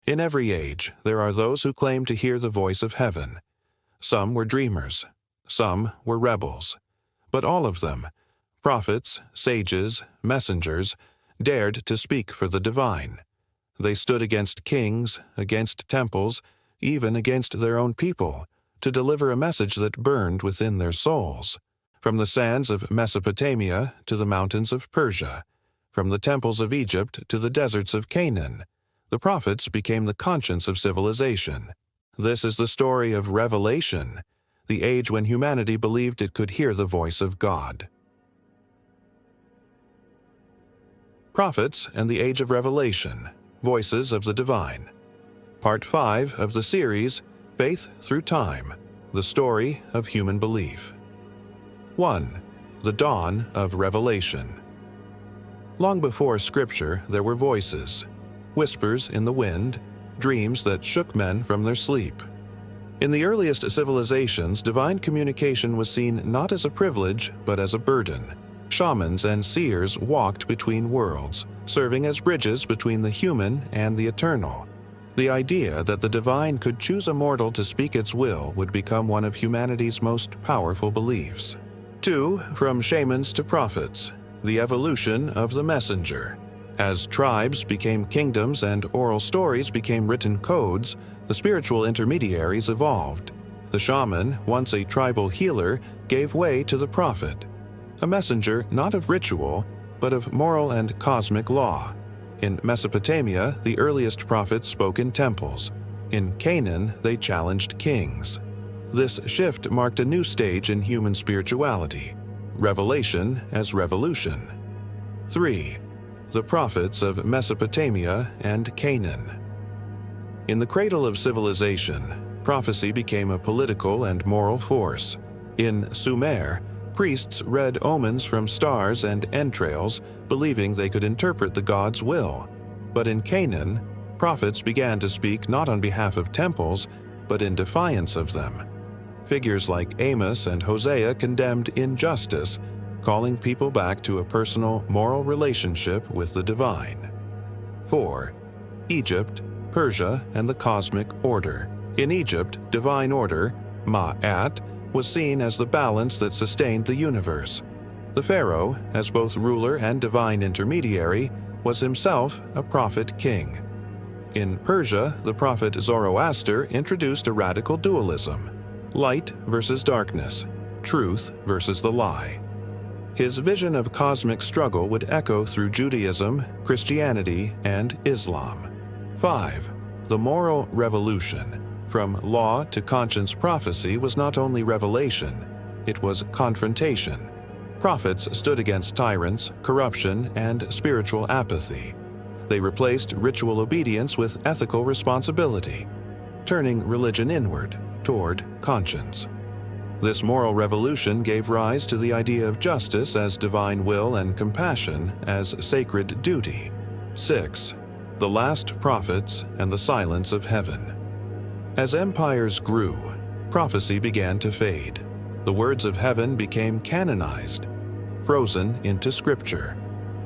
In every age, there are those who claim to hear the voice of heaven. Some were dreamers, some were rebels, but all of them, prophets, sages, messengers, dared to speak for the divine. They stood against kings, against temples, even against their own people, to deliver a message that burned within their souls. From the sands of Mesopotamia to the mountains of Persia, from the temples of Egypt to the deserts of Canaan, the prophets became the conscience of civilization. This is the story of Revelation, the age when humanity believed it could hear the voice of God. Prophets and the Age of Revelation, Voices of the Divine. Part 5 of the series, Faith Through Time, the Story of Human Belief. 1. The Dawn of Revelation. Long before Scripture, there were voices, whispers in the wind, dreams that shook men from their sleep. In the earliest civilizations, divine communication was seen not as a privilege, but as a burden. Shamans and seers walked between worlds, serving as bridges between the human and the eternal. The idea that the divine could choose a mortal to speak its will would become one of humanity's most powerful beliefs. 2. From shamans to prophets, the evolution of the messenger. As tribes became kingdoms and oral stories became written codes, the spiritual intermediaries evolved. The shaman, once a tribal healer, gave way to the prophet, a messenger not of ritual, but of moral and cosmic law. In Mesopotamia, the earliest prophets spoke in temples. In Canaan, they challenged kings. This shift marked a new stage in human spirituality, revelation as revolution. 3. The prophets of Mesopotamia and Canaan. In the cradle of civilization, prophecy became a political and moral force. In Sumer, priests read omens from stars and entrails, believing they could interpret the god's will. But in Canaan, prophets began to speak not on behalf of temples, but in defiance of them. Figures like Amos and Hosea condemned injustice, calling people back to a personal, moral relationship with the divine. 4. Egypt, Persia, and the cosmic order. In Egypt, divine order, Ma'at, was seen as the balance that sustained the universe. The pharaoh, as both ruler and divine intermediary, was himself a prophet king. In Persia, the prophet Zoroaster introduced a radical dualism: light versus darkness, truth versus the lie. His vision of cosmic struggle would echo through Judaism, Christianity, and Islam. 5. The moral revolution. From law to conscience prophecy was not only revelation, it was confrontation. Prophets stood against tyrants, corruption, and spiritual apathy. They replaced ritual obedience with ethical responsibility, turning religion inward, toward conscience. This moral revolution gave rise to the idea of justice as divine will and compassion as sacred duty. 6. The last prophets and the silence of heaven. As empires grew, prophecy began to fade. The words of heaven became canonized, frozen into scripture.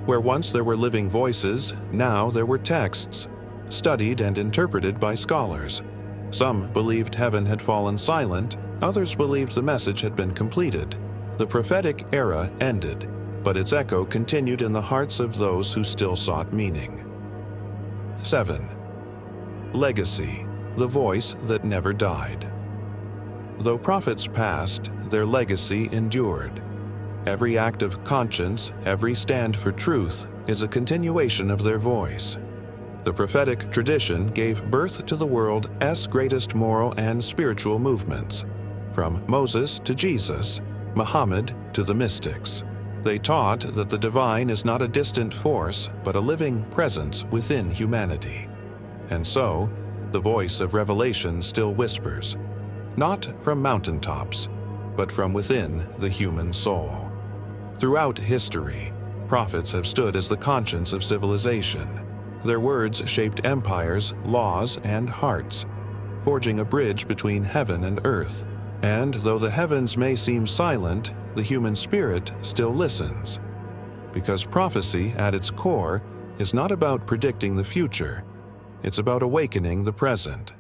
Where once there were living voices, now there were texts, studied and interpreted by scholars. Some believed heaven had fallen silent, others believed the message had been completed. The prophetic era ended, but its echo continued in the hearts of those who still sought meaning. 7. Legacy, the voice that never died. Though prophets passed, their legacy endured. Every act of conscience, every stand for truth, is a continuation of their voice. The prophetic tradition gave birth to the world's greatest moral and spiritual movements, from Moses to Jesus, Muhammad to the mystics. They taught that the divine is not a distant force, but a living presence within humanity. And so, the voice of revelation still whispers, not from mountaintops, but from within the human soul. Throughout history, prophets have stood as the conscience of civilization. Their words shaped empires, laws, and hearts, forging a bridge between heaven and earth. And though the heavens may seem silent, the human spirit still listens. Because prophecy, at its core, is not about predicting the future, It's about awakening the present